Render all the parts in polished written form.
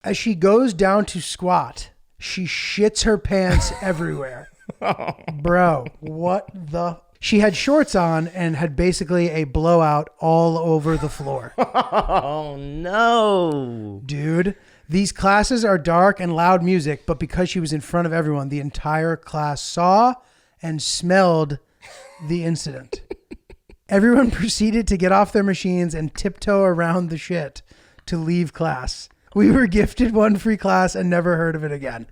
As she goes down to squat, she shits her pants everywhere. Bro, what the... She had shorts on and had basically a blowout all over the floor. Oh, no. Dude, these classes are dark and loud music, but because she was in front of everyone, the entire class saw and smelled the incident. Everyone proceeded to get off their machines and tiptoe around the shit to leave class. We were gifted one free class and never heard of it again.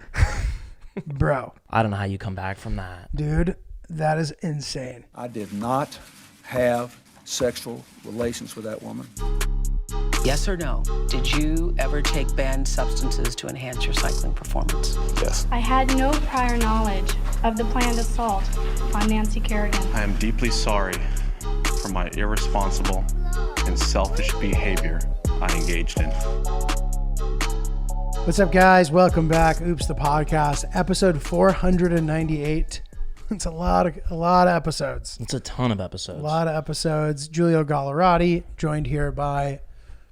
Bro. I don't know how you come back from that. Dude, that is insane. I did not have sexual relations with that woman. Yes or no? Did you ever take banned substances to enhance your cycling performance? Yes. I had no prior knowledge of the planned assault on Nancy Kerrigan. I am deeply sorry for my irresponsible and selfish behavior I engaged in. What's up, guys? Welcome back. Oops, the podcast, episode 498. It's a lot of episodes. It's a ton of episodes. A lot of episodes. Giulio Gallerati, joined here by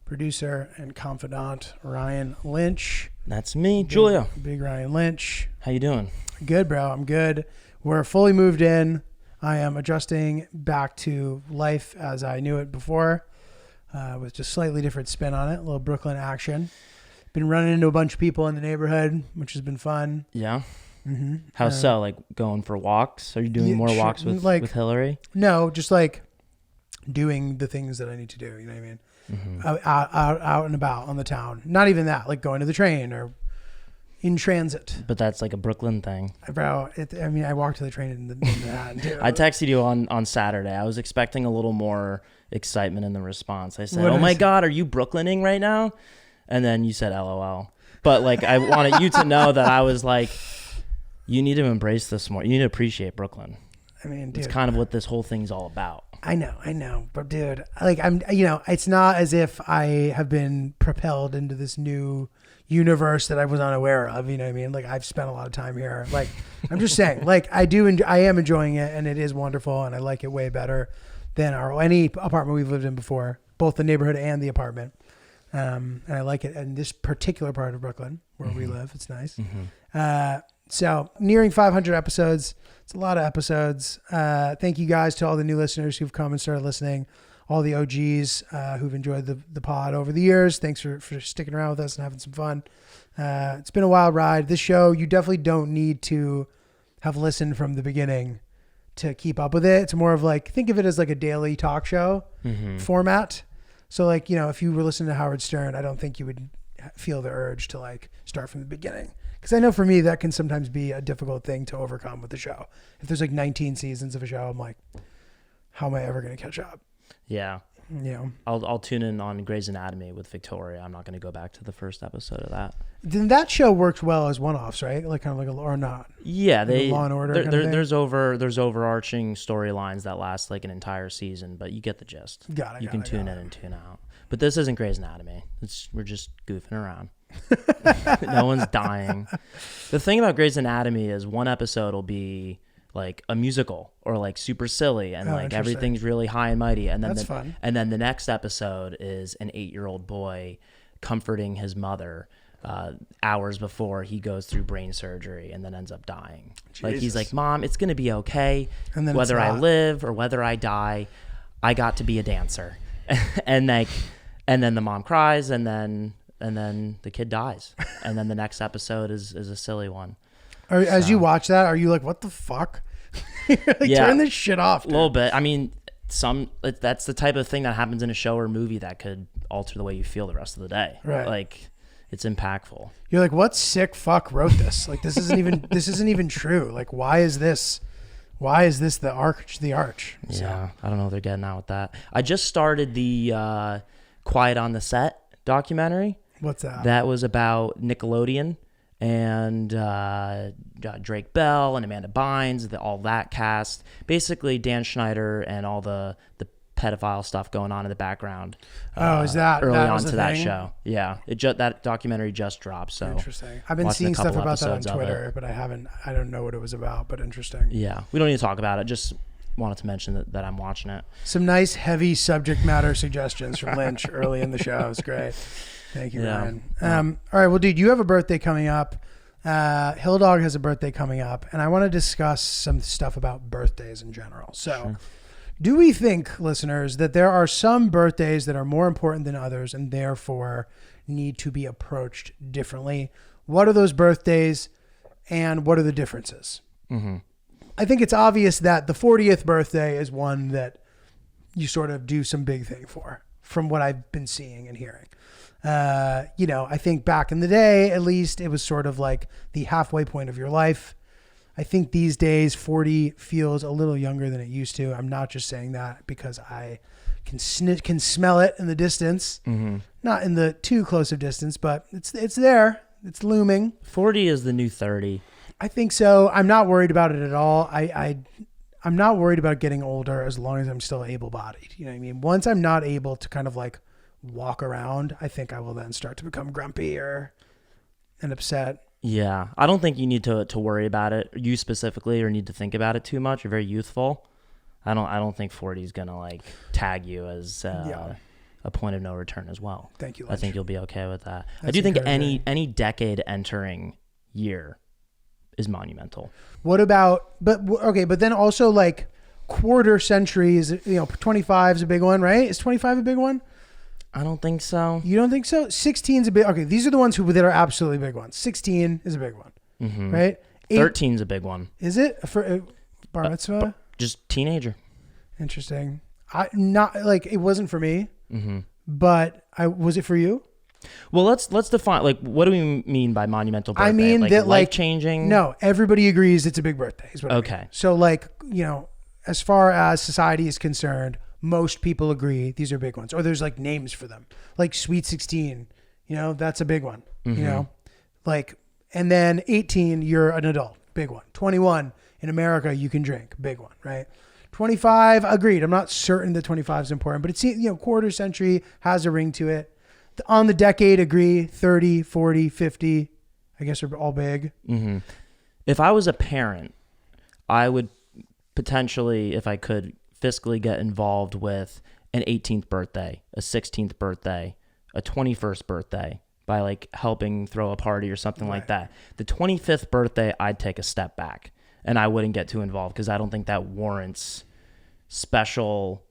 producer and confidant Ryan Lynch. That's me, Giulio. Big Ryan Lynch. How you doing? Good, bro. I'm good. We're fully moved in. I am adjusting back to life as I knew it before, with just slightly different spin on it. A little Brooklyn action. Been running into a bunch of people in the neighborhood, which has been fun. Yeah. Mm-hmm. How so? Like going for walks? Are you doing more walks with Hillary? No, just like doing the things that I need to do. You know what I mean? Mm-hmm. Out and about on the town. Not even that, like going to the train or in transit. But that's like a Brooklyn thing. Bro, I walked to the train in Manhattan too. I texted you on Saturday. I was expecting a little more excitement in the response. I said, "Oh my God, are you Brooklyning right now?" And then you said LOL. But like, I wanted you to know that I was like, you need to embrace this more. You need to appreciate Brooklyn. I mean, dude, it's kind of what this whole thing's all about. I know. But dude, like it's not as if I have been propelled into this new universe that I was unaware of. You know what I mean? Like I've spent a lot of time here. Like I'm just saying, like I am enjoying it and it is wonderful and I like it way better than any apartment we've lived in before, both the neighborhood and the apartment. And I like it in this particular part of Brooklyn where we live. It's nice. Mm-hmm. So nearing 500 episodes. It's a lot of episodes. Thank you guys to all the new listeners who've come and started listening. All the OGs who've enjoyed the pod over the years. Thanks for sticking around with us and having some fun. It's been a wild ride. This show, you definitely don't need to have listened from the beginning to keep up with it. It's more of like, think of it as like a daily talk show format. So like, if you were listening to Howard Stern, I don't think you would feel the urge to like start from the beginning. Because I know for me, that can sometimes be a difficult thing to overcome with the show. If there's like 19 seasons of a show, I'm like, how am I ever going to catch up? Yeah. I'll tune in on Grey's Anatomy with Victoria. I'm not going to go back to the first episode of that. Then that show works well as one-offs, right? Like kind of like or not. Yeah, like Law and Order. There's overarching storylines that last like an entire season, but you get the gist. You can tune in and tune out. But this isn't Grey's Anatomy. We're just goofing around. No one's dying. The thing about Grey's Anatomy is one episode will be like a musical or like super silly and like everything's really high and mighty, and then that's fun. And then the next episode is an 8-year-old boy comforting his mother hours before he goes through brain surgery and then ends up dying. Jesus. Like he's like, "Mom, it's gonna be okay. And then whether I live or whether I die, I got to be a dancer." and then the mom cries and then the kid dies, and then the next episode is a silly one. As you watch that, are you like, what the fuck? Turn this shit off, dude. A little bit. I mean, that's the type of thing that happens in a show or movie that could alter the way you feel the rest of the day. Right. Like, it's impactful. You're like, what sick fuck wrote this? Like, this isn't even true. Like, why is this the arch? Yeah, so. I don't know what they're getting out with that. I just started the Quiet on the Set documentary. What's that? That was about Nickelodeon and Drake Bell and Amanda Bynes, all that cast. Basically, Dan Schneider and all the pedophile stuff going on in the background. Is that early that on to that thing? Show? Yeah, that documentary just dropped. So interesting. I've been seeing stuff about that on Twitter, but I don't know what it was about. But interesting. Yeah, we don't need to talk about it. Just wanted to mention that I'm watching it. Some nice heavy subject matter suggestions from Lynch early in the show. It's great. Thank you, Yeah. Ryan. All right. Well, dude, you have a birthday coming up. Hill Dog has a birthday coming up, and I want to discuss some stuff about birthdays in general. So, do we think, listeners, that there are some birthdays that are more important than others and therefore need to be approached differently? What are those birthdays, and what are the differences? Mm-hmm. I think it's obvious that the 40th birthday is one that you sort of do some big thing for, from what I've been seeing and hearing. I think back in the day, at least, it was sort of like the halfway point of your life. I think these days 40 feels a little younger than it used to. I'm not just saying that because I can smell it in the distance, not in the too close of distance, but it's there. It's looming. 40 is the new 30. I think so. I'm not worried about it at all. I'm not worried about getting older as long as I'm still able-bodied. You know what I mean? Once I'm not able to kind of like walk around, I think I will then start to become grumpy and upset. Yeah. I don't think you need to worry about it, you specifically, or need to think about it too much. You're very youthful. I don't think 40 is going to like tag you as a point of no return as well. Thank you, I Lynch. think you'll be okay with that. That's I do think encouraging. any decade entering year is monumental. What about, but then also like quarter century is, 25 is a big one, right? Is 25 a big one? I don't think so. You don't think so? 16 is a big, okay, these are the ones that are absolutely big ones. 16 is a big one, right? 13's a big one. Is it for bar mitzvah? Just teenager. Interesting. It wasn't for me, but was it for you? Well, let's define, like, what do we mean by monumental birthday? I mean like, that like life-changing? No, everybody agrees it's a big birthday. Is what I mean. Okay. So like, as far as society is concerned, most people agree these are big ones. Or there's like names for them. Like Sweet 16, that's a big one. Like, and then 18, you're an adult, big one. 21, in America, you can drink, big one, right? 25, agreed. I'm not certain that 25 is important, but it's, quarter century has a ring to it. On the decade, agree. 30, 40, 50, I guess are all big. Mm-hmm. If I was a parent, I would potentially, if I could, fiscally get involved with an 18th birthday, a 16th birthday, a 21st birthday by like helping throw a party or something like that. The 25th birthday, I'd take a step back and I wouldn't get too involved because I don't think that warrants special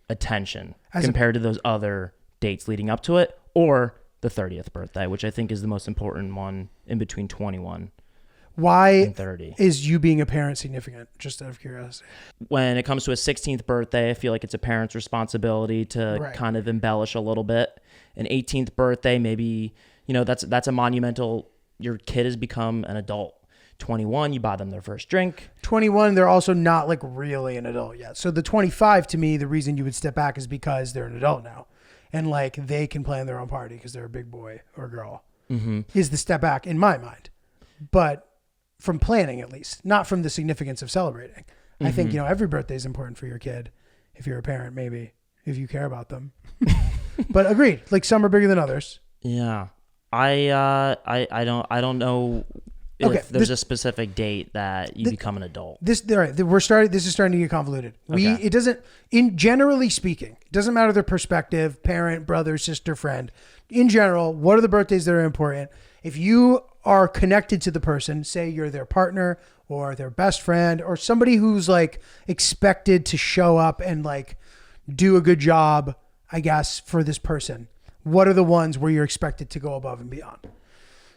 attention compared to those other dates leading up to it, or the 30th birthday, which I think is the most important one in between 21 Why and 30. is you being a parent significant? Just out of curiosity. When it comes to a 16th birthday, I feel like it's a parent's responsibility to kind of embellish a little bit. An 18th birthday, maybe, that's a monumental, your kid has become an adult. 21, you buy them their first drink. 21, they're also not like really an adult yet. So the 25, to me, the reason you would step back is because they're an adult now. And like they can plan their own party because they're a big boy or girl, is the step back in my mind. But from planning, at least, not from the significance of celebrating. I think, every birthday is important for your kid. If you're a parent, maybe, if you care about them. But agreed. Like some are bigger than others. Yeah. I don't know if there's a specific date that you become an adult. This is starting to get convoluted. It doesn't, generally speaking, it doesn't matter their perspective, parent, brother, sister, friend. In general, what are the birthdays that are important? If you are connected to the person, say you're their partner or their best friend or somebody who's like expected to show up and like do a good job, I guess, for this person, what are the ones where you're expected to go above and beyond?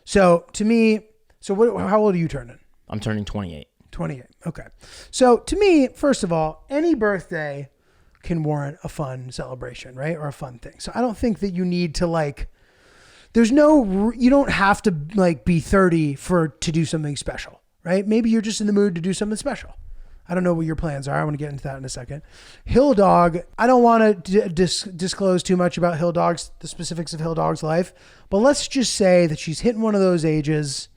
So to me, how old are you turning? I'm turning 28. 28. Okay. So to me, first of all, any birthday can warrant a fun celebration, right? Or a fun thing. So I don't think that you need to like, you don't have to like be 30 to do something special, right? Maybe you're just in the mood to do something special. I don't know what your plans are. I want to get into that in a second. Hill Dog, I don't want to disclose too much about Hill Dog's, the specifics of Hill Dog's life, but let's just say that she's hitting one of those ages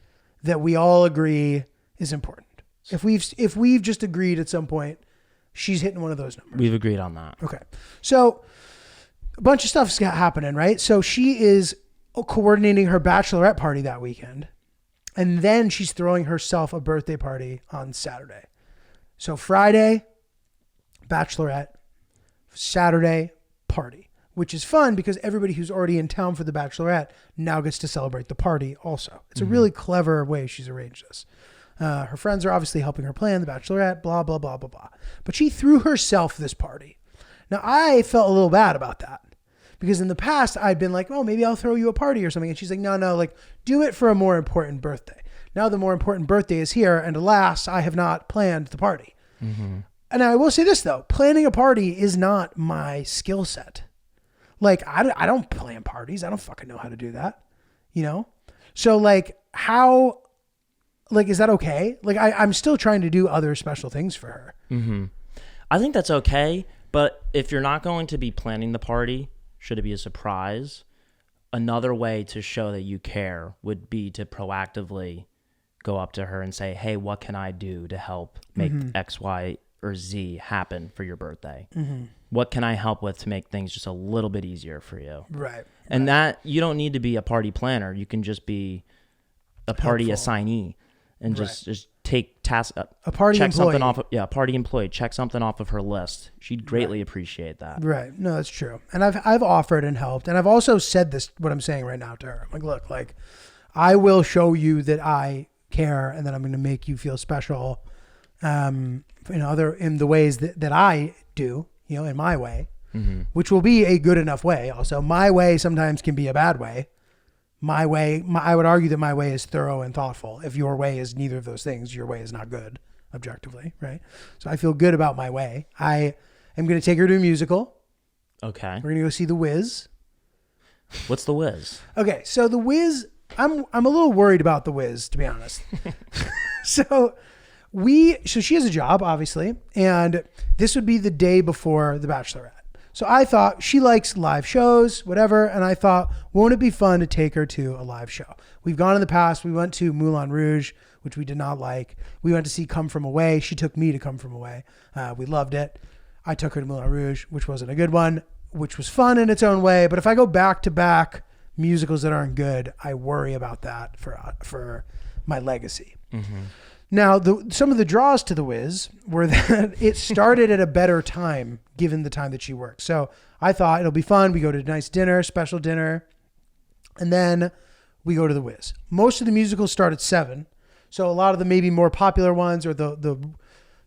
that we all agree is important. If we've just agreed at some point, she's hitting one of those numbers. We've agreed on that. Okay. So a bunch of stuff's happening, right? So she is coordinating her bachelorette party that weekend. And then she's throwing herself a birthday party on Saturday. So Friday, bachelorette, Saturday, party. which is fun because everybody who's already in town for the bachelorette now gets to celebrate the party also. It's a really clever way she's arranged this. Her friends are obviously helping her plan the bachelorette, blah, blah, blah, blah, blah. But she threw herself this party. Now, I felt a little bad about that because in the past I'd been like, oh, maybe I'll throw you a party or something. And she's like, no, like do it for a more important birthday. Now the more important birthday is here. And alas, I have not planned the party. And I will say this though, planning a party is not my skill set. Like I don't plan parties. I don't fucking know how to do that, you know? So like how, like, is that okay? Like I'm still trying to do other special things for her. I think that's okay. But if you're not going to be planning the party, should it be a surprise? Another way to show that you care would be to proactively go up to her and say, hey, what can I do to help make X, Y, or Z happen for your birthday? What can I help with to make things just a little bit easier for you? Right. And that you don't need to be a party planner. You can just be a party assignee and just take tasks. A party check employee. something off. A party employee. Check something off of her list. She'd greatly appreciate that. Right. No, that's true. And I've offered and helped. And I've also said this, what I'm saying right now to her. I'm like, look, like I will show you that I care and that I'm going to make you feel special. In the ways that I do, you know, in my way, which will be a good enough way. Also, my way sometimes can be a bad way. My way, I would argue that my way is thorough and thoughtful. If your way is neither of those things, your way is not good, objectively, right? So I feel good about my way. I am going to take her to a musical. Okay. We're going to go see The Wiz. What's The Wiz? Okay, so The Wiz, I'm a little worried about The Wiz, to be honest. So she has a job, obviously, and this would be the day before The Bachelorette. So I thought she likes live shows, whatever. And I thought, won't it be fun to take her to a live show? We've gone in the past. We went to Moulin Rouge, which we did not like. We went to see Come From Away. She took me to Come From Away. We loved it. I took her to Moulin Rouge, which wasn't a good one, which was fun in its own way. But if I go back to back musicals that aren't good, I worry about that for my legacy. Now, some of the draws to The Wiz were that it started at a better time, given the time that she worked. So I thought it'll be fun. We go to a nice dinner, special dinner, and then we go to The Wiz. Most of the musicals start at 7. So a lot of the maybe more popular ones or the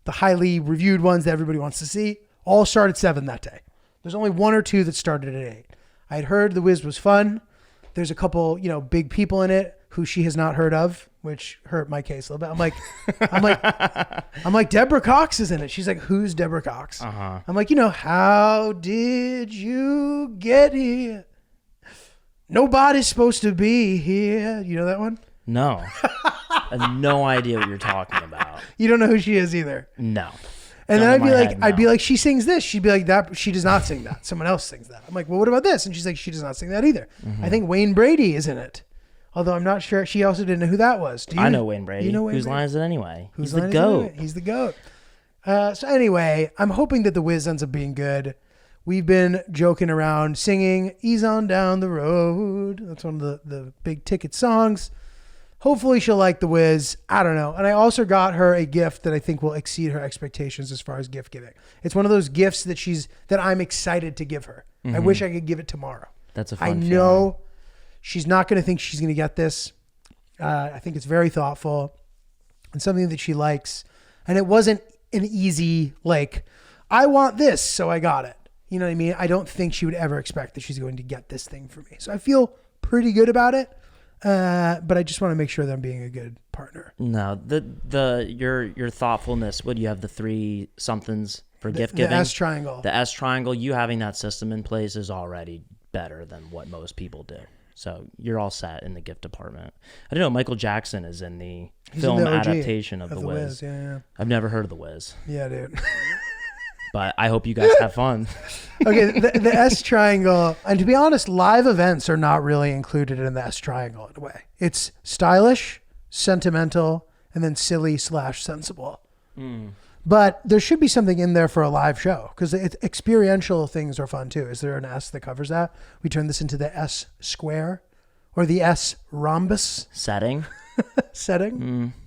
highly reviewed ones that everybody wants to see all start at 7 that day. There's only 1 or 2 that started at 8. I had heard The Wiz was fun. There's a couple, big people in it who she has not heard of, which hurt my case a little bit. I'm like, Deborah Cox is in it. She's like, who's Deborah Cox? I'm like, how did you get here? Nobody's supposed to be here. You know that one? No. I have no idea what you're talking about. You don't know who she is either. No. And then I'd be like, she sings this. She'd be like, that. She does not sing that. Someone else sings that. I'm like, well, what about this? And she's like, she does not sing that either. I think Wayne Brady is in it. Although I'm not sure. She also didn't know who that was. I know Wayne Brady. You know Wayne Whose Brady? line is it anyway? Whose He's the line is GOAT. it anyway? He's the GOAT. So anyway, I'm hoping that The Wiz ends up being good. We've been joking around, singing Ease On Down the Road. That's one of the big ticket songs. Hopefully she'll like The Wiz. I don't know. And I also got her a gift that I think will exceed her expectations as far as gift giving. It's one of those gifts that I'm excited to give her. I wish I could give it tomorrow. That's a fun I know she's not going to think she's going to get this. I think it's very thoughtful and something that she likes. And it wasn't an easy, like, I want this, so I got it. You know what I mean? I don't think she would ever expect that she's going to get this thing from me. So I feel pretty good about it. But I just want to make sure that I'm being a good partner. No, your thoughtfulness. What do you have? The 3 somethings for gift giving? The S triangle. The S triangle. You having that system in place is already better than what most people do. So you're all set in the gift department. I don't know. Michael Jackson is in the film in the OG adaptation of The Wiz. Yeah. I've never heard of The Wiz. Yeah, dude. But I hope you guys have fun. Okay, the S triangle, and to be honest, live events are not really included in the S triangle in a way. It's stylish, sentimental, and then silly/sensible. But there should be something in there for a live show because experiential things are fun too. Is there an S that covers that? We turn this into the S square or the S rhombus Setting.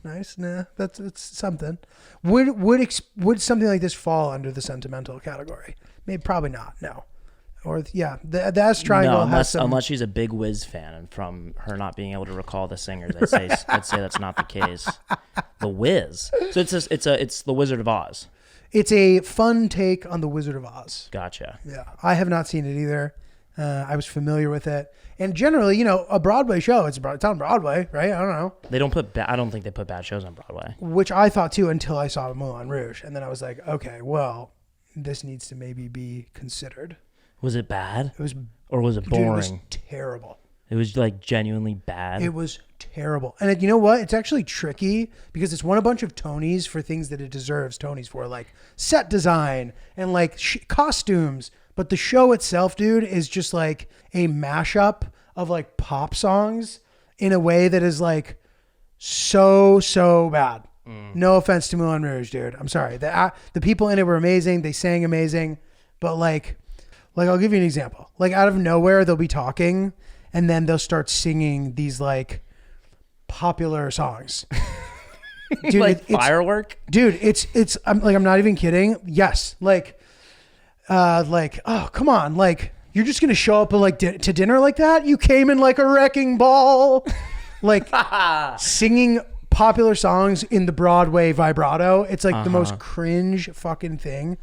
Nice. Nah, it's something. Would something like this fall under the sentimental category? Maybe, probably not. No. Or the S triangle No, has some. unless she's a big Wiz fan, and from her not being able to recall the singers, I'd say that's not the case. The Wiz. So it's the Wizard of Oz. It's a fun take on the Wizard of Oz. Gotcha. Yeah, I have not seen it either. I was familiar with it, and generally, a Broadway show. It's on Broadway, right? I don't know. They don't put. I don't think they put bad shows on Broadway. Which I thought too until I saw Moulin Rouge, and then I was like, okay, well, this needs to maybe be considered. Was it bad? It was, or was it boring? Dude, it was terrible. It was like genuinely bad. It was terrible. And you know what? It's actually tricky because it's won a bunch of Tonys for things that it deserves Tonys for, like set design and like costumes. But the show itself, dude, is just like a mashup of like pop songs in a way that is like so bad. No offense to Moulin Rouge, dude. I'm sorry. The people in it were amazing. They sang amazing. But like I'll give you an example. Like out of nowhere, they'll be talking and then they'll start singing these like popular songs. Dude, like Firework? Dude, I'm not even kidding. Yes. Oh, come on. Like, you're just going to show up to dinner like that? You came in like a wrecking ball. Like singing popular songs in the Broadway vibrato. It's like the most cringe fucking thing.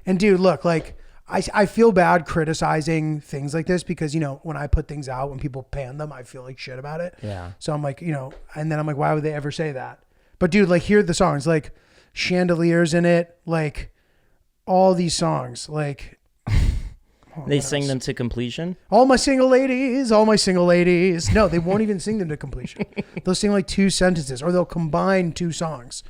And dude, look, like, I feel bad criticizing things like this because, when I put things out, when people pan them, I feel like shit about it. Yeah. So I'm like, and then I'm like, why would they ever say that? But dude, like, hear the songs, like Chandeliers in it, like all these songs, like. They sing them to completion? All my single ladies. No, they won't even sing them to completion. They'll sing like 2 sentences or they'll combine 2 songs.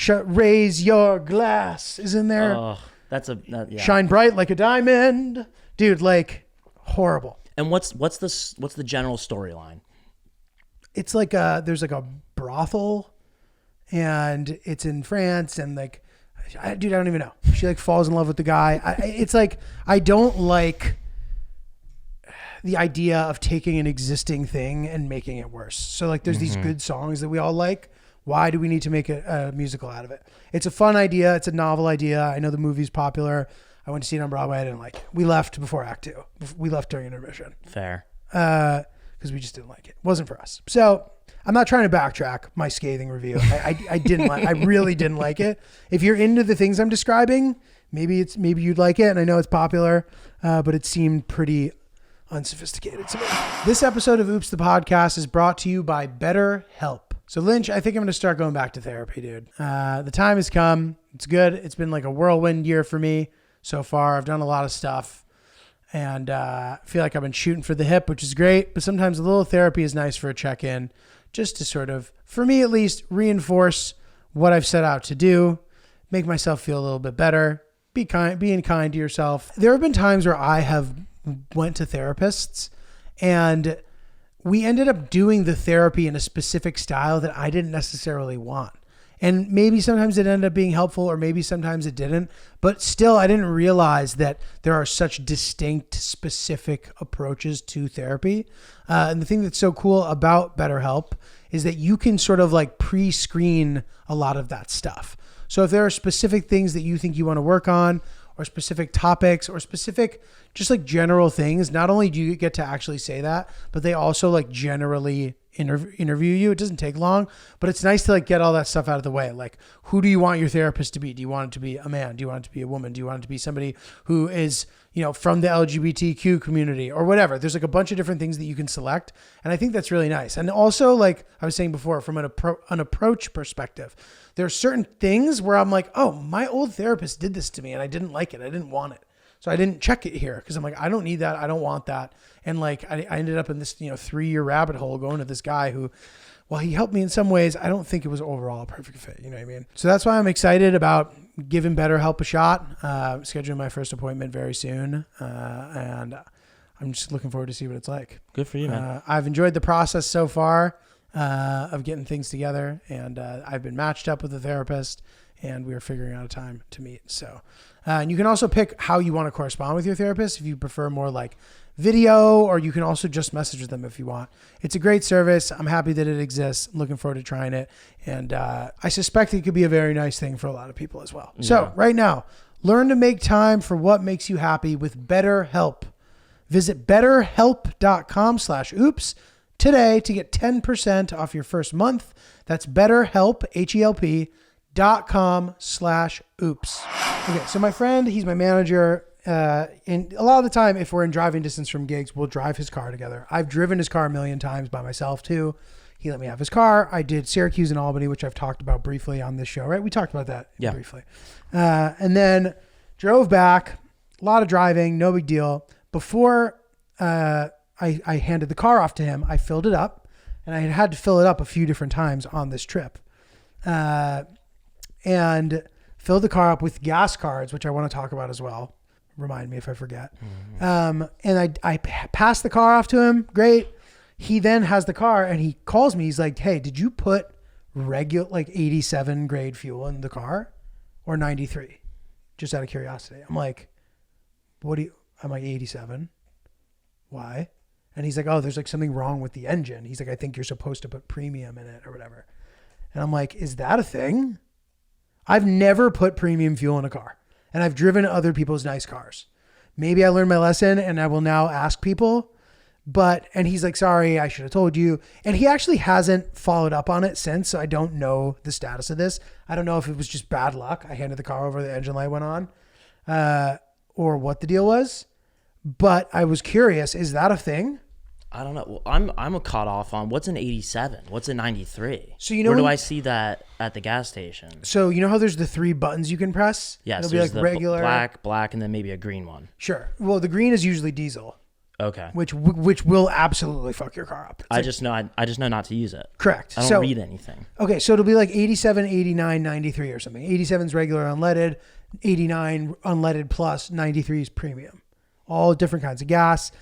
Raise your glass is in there. Oh. Yeah. Shine bright like a diamond, dude. Like horrible. And what's the general storyline? It's like there's like a brothel, and it's in France, and like, dude, I don't even know. She like falls in love with the guy. It's like I don't like the idea of taking an existing thing and making it worse. So like, there's these good songs that we all like. Why do we need to make a musical out of it? It's a fun idea. It's a novel idea. I know the movie's popular. I went to see it on Broadway. I didn't like it. We left before Act 2. We left during intermission. Fair. Because we just didn't like it. It wasn't for us. So I'm not trying to backtrack my scathing review. I didn't like. I really didn't like it. If you're into the things I'm describing, maybe you'd like it. And I know it's popular, but it seemed pretty unsophisticated to me. This episode of Oops the Podcast is brought to you by BetterHelp. So Lynch, I think I'm going to start going back to therapy, dude. The time has come. It's good. It's been like a whirlwind year for me so far. I've done a lot of stuff and I feel like I've been shooting for the hip, which is great. But sometimes a little therapy is nice for a check-in, just to sort of, for me at least, reinforce what I've set out to do, make myself feel a little bit better, being kind to yourself. There have been times where I have went to therapists and we ended up doing the therapy in a specific style that I didn't necessarily want. And maybe sometimes it ended up being helpful or maybe sometimes it didn't. But still, I didn't realize that there are such distinct, specific approaches to therapy. And the thing that's so cool about BetterHelp is that you can sort of like pre-screen a lot of that stuff. So if there are specific things that you think you want to work on or specific topics or specific just like general things, not only do you get to actually say that, but they also like generally interview you. It doesn't take long, but it's nice to like get all that stuff out of the way. Like, who do you want your therapist to be? Do you want it to be a man? Do you want it to be a woman? Do you want it to be somebody who is, from the LGBTQ community or whatever? There's like a bunch of different things that you can select. And I think that's really nice. And also, like I was saying before, from an approach perspective, there are certain things where I'm like, oh, my old therapist did this to me and I didn't like it. I didn't want it. So I didn't check it here because I'm like, I don't need that. I don't want that. And like, I ended up in this, 3-year rabbit hole going to this guy who, while he helped me in some ways, I don't think it was overall a perfect fit. You know what I mean? So that's why I'm excited about giving BetterHelp a shot. Scheduling my first appointment very soon. And I'm just looking forward to see what it's like. Good for you, man. I've enjoyed the process so far of getting things together. And I've been matched up with a therapist and we're figuring out a time to meet. So, and you can also pick how you want to correspond with your therapist. If you prefer more like video, or you can also just message with them if you want. It's a great service. I'm happy that it exists. I'm looking forward to trying it. And I suspect it could be a very nice thing for a lot of people as well. Yeah. So right now, learn to make time for what makes you happy with BetterHelp. Visit betterhelp.com/oops today to get 10% off your first month. That's BetterHelp, HELP.com/oops. Okay, so my friend, he's my manager. And a lot of the time, if we're in driving distance from gigs, we'll drive his car together. I've driven his car a million times by myself too. He let me have his car. I did Syracuse and Albany, which I've talked about briefly on this show, right? We talked about that briefly. And then drove back, a lot of driving, no big deal. Before I handed the car off to him, I filled it up, and I had to fill it up a few different times on this trip. And filled the car up with gas cards, which I want to talk about as well. Remind me if I forget. And I passed the car off to him. Great. He then has the car and he calls me. He's like, hey, did you put regular, like 87 grade fuel in the car or 93? Just out of curiosity. I'm like, I'm like 87. Why? And he's like, oh, there's like something wrong with the engine. He's like, I think you're supposed to put premium in it or whatever. And I'm like, is that a thing? I've never put premium fuel in a car. And I've driven other people's nice cars. Maybe I learned my lesson and I will now ask people. And he's like, sorry, I should have told you. And he actually hasn't followed up on it since. So I don't know the status of this. I don't know if it was just bad luck. I handed the car over, the engine light went on, or what the deal was. But I was curious, is that a thing? I don't know. Well, I'm caught off on what's an 87? What's a 93? So you know where do I see that at the gas station? So you know how there's the 3 buttons you can press? Yes. It'll be like the regular, black, and then maybe a green one. Sure. Well, the green is usually diesel. Okay. Which will absolutely fuck your car up. I just know not to use it. Correct. I don't read anything. Okay, so it'll be like 87, 89, 93 or something. 87 is regular unleaded, 89 unleaded plus, 93 is premium. All different kinds of gas.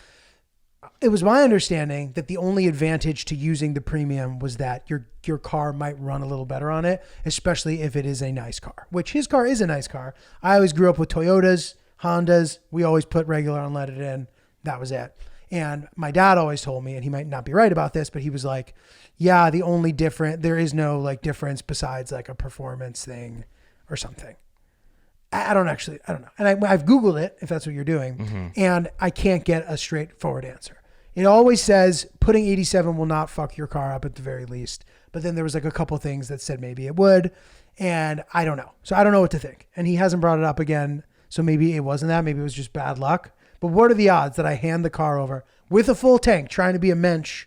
It was my understanding that the only advantage to using the premium was that your car might run a little better on it, especially if it is a nice car, which his car is a nice car. I always grew up with Toyotas, Hondas. We always put regular unleaded in. That was it. And my dad always told me, and he might not be right about this, but he was like, yeah, there is no like difference besides like a performance thing or something. I don't know. And I've Googled it, if that's what you're doing, and I can't get a straightforward answer. It always says putting 87 will not fuck your car up at the very least. But then there was like a couple things that said maybe it would, and I don't know. So I don't know what to think. And he hasn't brought it up again. So maybe it wasn't that. Maybe it was just bad luck. But what are the odds that I hand the car over with a full tank, trying to be a mensch,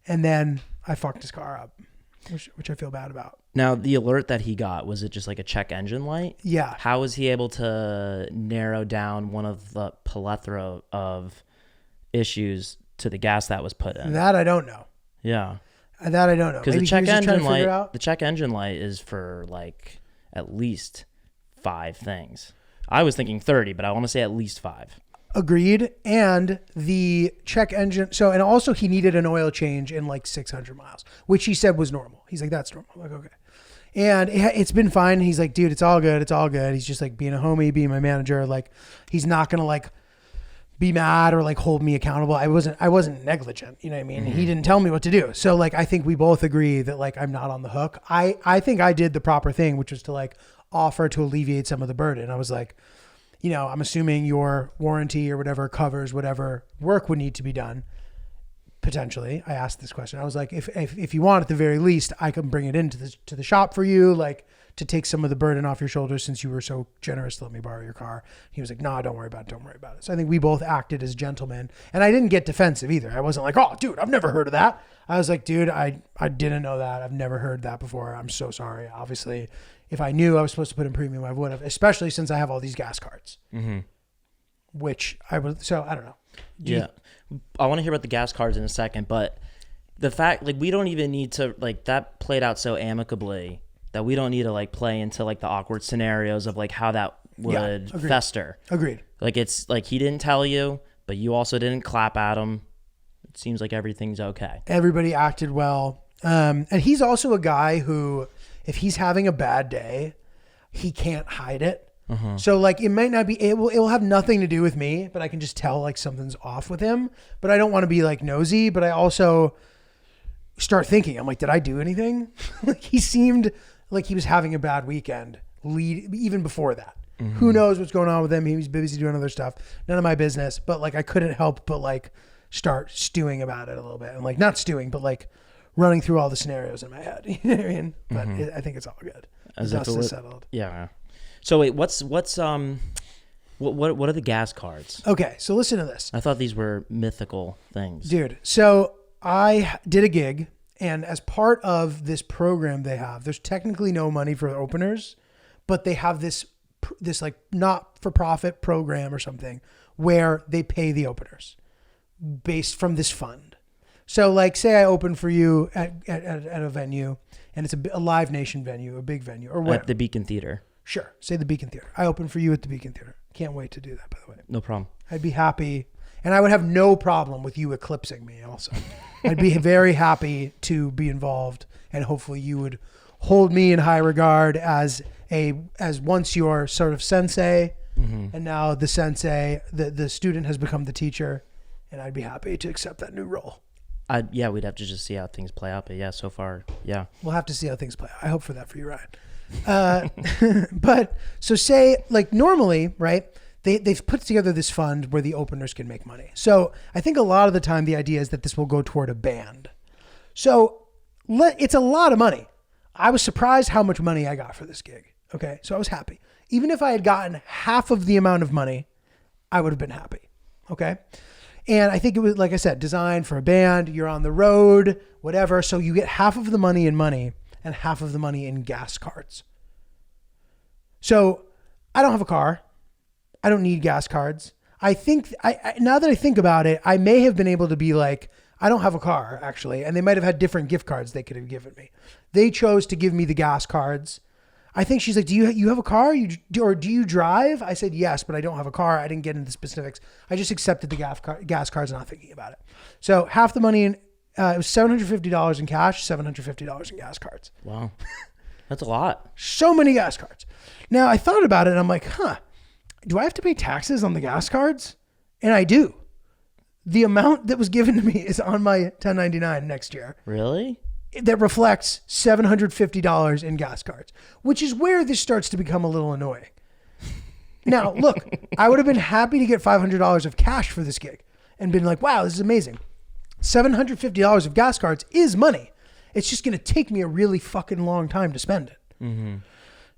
and then I fucked his car up, which I feel bad about. Now, the alert that he got, was it just like a check engine light? Yeah. How was he able to narrow down one of the plethora of issues to the gas that was put in? That I don't know. Yeah. That I don't know. Because the check engine light is for like at least 5 things. I was thinking 30, but I want to say at least 5. Agreed. And the check engine. And also he needed an oil change in like 600 miles, which he said was normal. He's like, that's normal. I'm like, okay. And it's been fine. He's like, dude, it's all good. It's all good. He's just like being a homie, being my manager. Like he's not going to like be mad or like hold me accountable. I wasn't negligent. You know what I mean? Mm-hmm. He didn't tell me what to do. So like, I think we both agree that like, I'm not on the hook. I think I did the proper thing, which was to like offer to alleviate some of the burden. I was like, you know, I'm assuming your warranty or whatever covers whatever work would need to be done. Potentially, I asked this question. I was like, if you want, at the very least, I can bring it into the shop for you, like to take some of the burden off your shoulders since you were so generous to let me borrow your car. He was like, nah, don't worry about it. Don't worry about it. So I think we both acted as gentlemen, and I didn't get defensive either. I wasn't like, oh, dude, I've never heard of that. I was like, dude, I didn't know that. I've never heard that before. I'm so sorry. Obviously, if I knew I was supposed to put in premium, I would have, especially since I have all these gas cards, which I would. So I don't know. I want to hear about the gas cards in a second, but the fact, like, we don't even need to, like, that played out so amicably that we don't need to like play into like the awkward scenarios of like how that would fester. Agreed. Like, it's like he didn't tell you, but you also didn't clap at him. It seems like everything's okay. Everybody acted well. And he's also a guy who, if he's having a bad day, he can't hide it. So like, it might not be, it will have nothing to do with me, but I can just tell like something's off with him. But I don't want to be like nosy, but I also start thinking, I'm like, did I do anything? Like, he seemed like he was having a bad weekend even before that. Who knows what's going on with him? He was busy doing other stuff. None of my business. But like, I couldn't help but like start stewing about it a little bit, and like not stewing, but like running through all the scenarios in my head. You know what I mean? But I think it's all good. The dust is settled. Yeah. So wait, what are the gas cards? Okay, so listen to this. I thought these were mythical things. Dude, so I did a gig, and as part of this program they have, there's technically no money for openers, but they have this like not-for-profit program or something where they pay the openers based from this fund. So like, say I open for you at a venue, and it's a Live Nation venue, a big venue, or what? At the Beacon Theater. Sure, say the Beacon Theater. I open for you at the Beacon Theater. Can't wait to do that, by the way. No problem. I'd be happy, and I would have no problem with you eclipsing me also. I'd be very happy to be involved, and hopefully you would hold me in high regard as once your sort of sensei, and now the sensei, the student has become the teacher, and I'd be happy to accept that new role. Yeah, we'd have to just see how things play out, but yeah, so far, yeah. We'll have to see how things play out. I hope for that for you, Ryan. But so say like normally, right? They've put together this fund where the openers can make money. So I think a lot of the time the idea is that this will go toward a band. So it's a lot of money. I was surprised how much money I got for this gig. Okay. So I was happy. Even if I had gotten half of the amount of money, I would have been happy. Okay. And I think it was, like I said, designed for a band. You're on the road, whatever. So you get half of the money in money and half of the money in gas cards. So I don't have a car. I don't need gas cards. I think now that I think about it, I may have been able to be like, I don't have a car actually. And they might've had different gift cards they could have given me. They chose to give me the gas cards. I think she's like, do you have a car? Or do you drive? I said, yes, but I don't have a car. I didn't get into the specifics. I just accepted the gas cards, not thinking about it. So half the money it was $750 in cash, $750 in gas cards. Wow. That's a lot. So many gas cards. Now I thought about it and I'm like, do I have to pay taxes on the gas cards? And I do. The amount that was given to me is on my 1099 next year. Really? That reflects $750 in gas cards, which is where this starts to become a little annoying. Now, look, I would have been happy to get $500 of cash for this gig and been like, wow, this is amazing. $750 of gas cards is money. It's just going to take me a really fucking long time to spend it. Mm-hmm.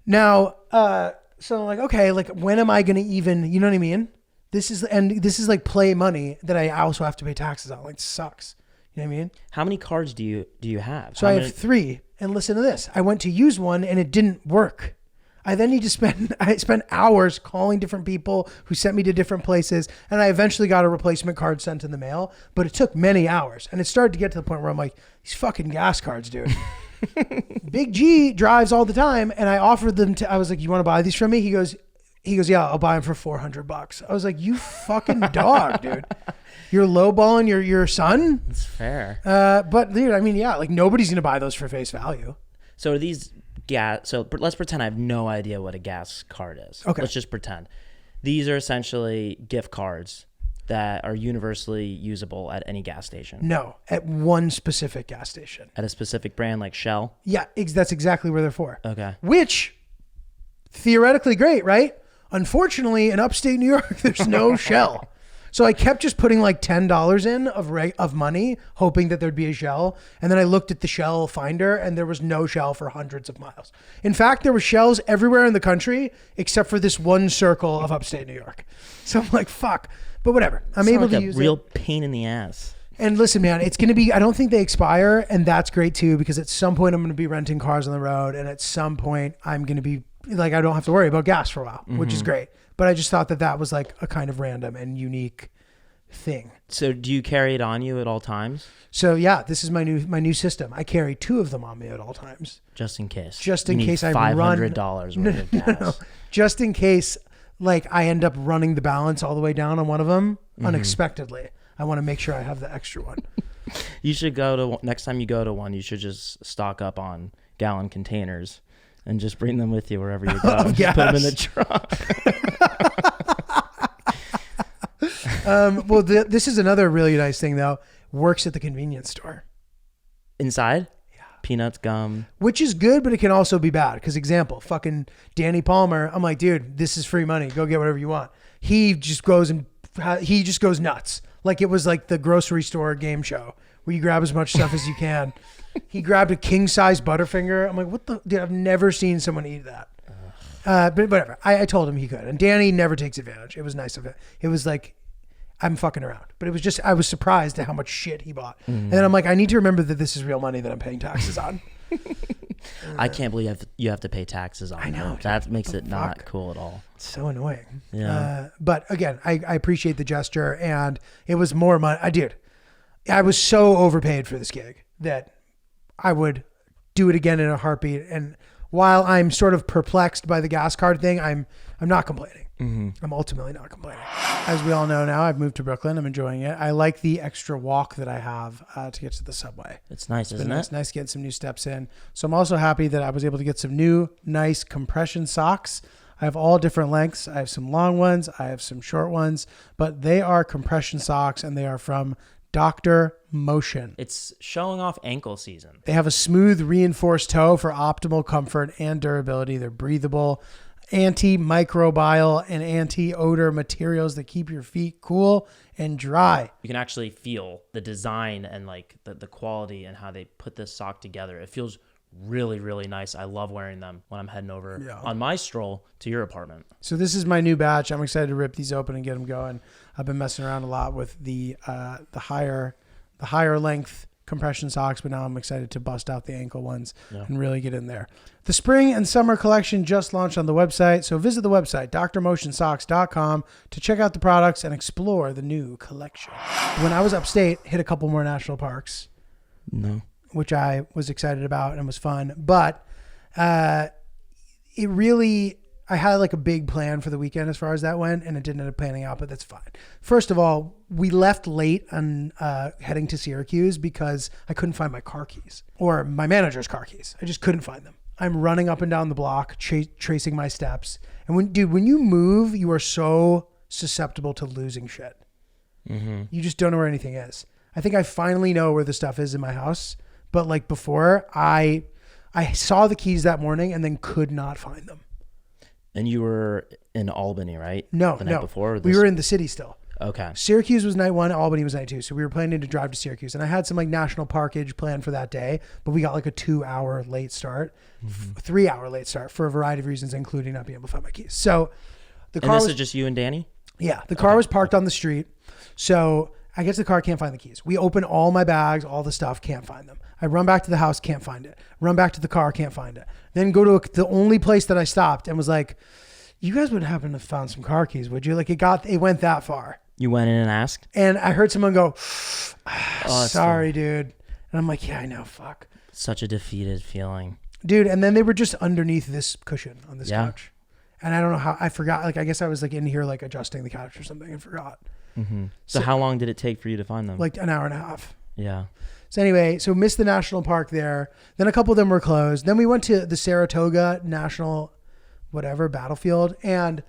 Now, so I'm like, okay, like when am I going to even, you know what I mean? This is like play money that I also have to pay taxes on. Like, sucks. You know what I mean? How many cards do you have? So I have 3. And listen to this. I went to use one and it didn't work. I then need to I spent hours calling different people who sent me to different places. And I eventually got a replacement card sent in the mail, but it took many hours. And it started to get to the point where I'm like, these fucking gas cards, dude. Big G drives all the time. And I offered them I was like, you want to buy these from me? He goes, yeah, I'll buy them for $400. I was like, you fucking dog, dude. You're lowballing your son? That's fair. But dude, I mean, yeah, like nobody's going to buy those for face value. So are these so let's pretend I have no idea what a gas card is. Okay. Let's just pretend. These are essentially gift cards that are universally usable at any gas station. No, at one specific gas station. At a specific brand like Shell? Yeah, that's exactly where they're for. Okay. Which, theoretically great, right? Unfortunately, in upstate New York, there's no Shell. So I kept just putting like $10 in of money, hoping that there'd be a Shell. And then I looked at the Shell finder and there was no Shell for hundreds of miles. In fact, there were Shells everywhere in the country except for this one circle of upstate New York. So I'm like, fuck. But whatever. I'm able to use it. Real pain in the ass. And listen, man, it's going to be, I don't think they expire. And that's great too, because at some point I'm going to be renting cars on the road. And at some point I'm going to be like, I don't have to worry about gas for a while, which is great. But I just thought that was like a kind of random and unique thing. So do you carry it on you at all times? So yeah, this is my new system. I carry 2 of them on me at all times. Just in case. Just in case I run $500 worth of gas. No. Just in case like I end up running the balance all the way down on one of them unexpectedly. I want to make sure I have the extra one. You should next time you go to one, you should just stock up on gallon containers and just bring them with you wherever you go. Just put them in the trunk. Well, this is another really nice thing though. Works at the convenience store. Inside? Yeah. peanuts, gum. Which is good, but it can also be bad. Because example, fucking Danny Palmer, I'm like, dude, this is free money. Go get whatever you want. He just goes nuts. Like it was like the grocery store game show where you grab as much stuff as you can. He grabbed a king size Butterfinger. I'm like, what the, dude, I've never seen someone eat that. But whatever. I told him he could. And Danny never takes advantage. It was nice of it. It was like, I'm fucking around. But it was just, I was surprised at how much shit he bought. And then I'm like, I need to remember that this is real money that I'm paying taxes on. I can't believe you have to pay taxes on it. I know. That makes it not cool at all. It's so annoying. Yeah. But again, I appreciate the gesture, and it was more money. I was so overpaid for this gig that I would do it again in a heartbeat. And while I'm sort of perplexed by the gas card thing, I'm not complaining. I'm ultimately not complaining. As we all know now, I've moved to Brooklyn. I'm enjoying it. I like the extra walk that I have to get to the subway. It's nice, isn't it? It's nice getting some new steps in. So I'm also happy that I was able to get some new, nice compression socks. I have all different lengths. I have some long ones. I have some short ones. But they are compression socks, and they are from Dr. Motion. It's showing off ankle season. They have a smooth, reinforced toe for optimal comfort and durability. They're breathable, antimicrobial and anti-odor materials that keep your feet cool and dry. You can actually feel the design and like the quality and how they put this sock together. It feels really, really nice. I love wearing them when I'm heading over on my stroll to your apartment. So this is my new batch. I'm excited to rip these open and get them going. I've been messing around a lot with the higher length compression socks, but now I'm excited to bust out the ankle ones and really get in there. The spring and summer collection just launched on the website, so visit the website, drmotionsocks.com, to check out the products and explore the new collection. When I was upstate, hit a couple more national parks. No. Which I was excited about and was fun. But I had like a big plan for the weekend as far as that went, and it didn't end up panning out, but that's fine. First of all, we left late on heading to Syracuse because I couldn't find my car keys or my manager's car keys. I just couldn't find them. I'm running up and down the block, tracing my steps. And when you move, you are so susceptible to losing shit. Mm-hmm. You just don't know where anything is. I think I finally know where the stuff is in my house. But like before, I saw the keys that morning and then could not find them. And you were in Albany, right? No, the night before? We were in the city still. Okay. Syracuse was night one, Albany was night two. So we were planning to drive to Syracuse. And I had some like national parkage planned for that day, but we got like a 2-hour late start, 3-hour late start for a variety of reasons, including not being able to find my keys. So the car is just you and Danny? Yeah. The car was parked on the street. So I get to the car, can't find the keys. We open all my bags, all the stuff, can't find them. I run back to the house, can't find it. Run back to the car, can't find it. Then go to the only place that I stopped and was like, you guys would happen to have found some car keys, would you? Like it went that far. You went in and asked? And I heard someone go, sorry, dude. And I'm like, yeah, I know, fuck. Such a defeated feeling. Dude, and then they were just underneath this cushion on this couch. And I don't know how, I forgot. Like, I guess I was like in here, like adjusting the couch or something and forgot. Mm-hmm. So how long did it take for you to find them? Like an hour and a half. Yeah. So anyway, so missed the national park there. Then a couple of them were closed. Then we went to the Saratoga National battlefield, and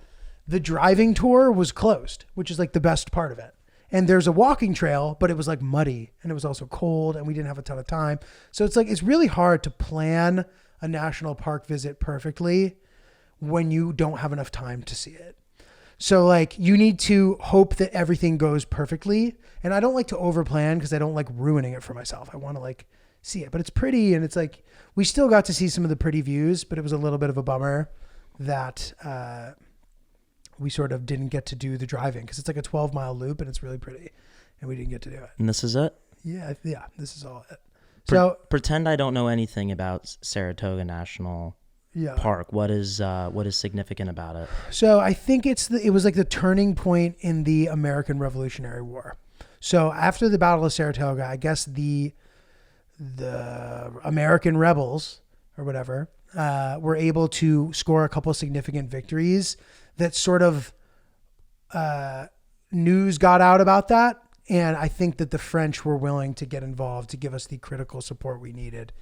the driving tour was closed, which is like the best part of it. And there's a walking trail, but it was like muddy and it was also cold and we didn't have a ton of time. So it's like, it's really hard to plan a national park visit perfectly when you don't have enough time to see it. So like you need to hope that everything goes perfectly. And I don't like to overplan because I don't like ruining it for myself. I want to like see it, but it's pretty. And it's like, we still got to see some of the pretty views, but it was a little bit of a bummer that we sort of didn't get to do the driving because it's like a 12-mile loop and it's really pretty and we didn't get to do it. And this is it? Yeah, this is all it. So pretend I don't know anything about Saratoga National Park. What is significant about it? So I think it was like the turning point in the American Revolutionary War. So after the Battle of Saratoga, I guess the American rebels or whatever were able to score a couple of significant victories that sort of news got out about that. And I think that the French were willing to get involved to give us the critical support we needed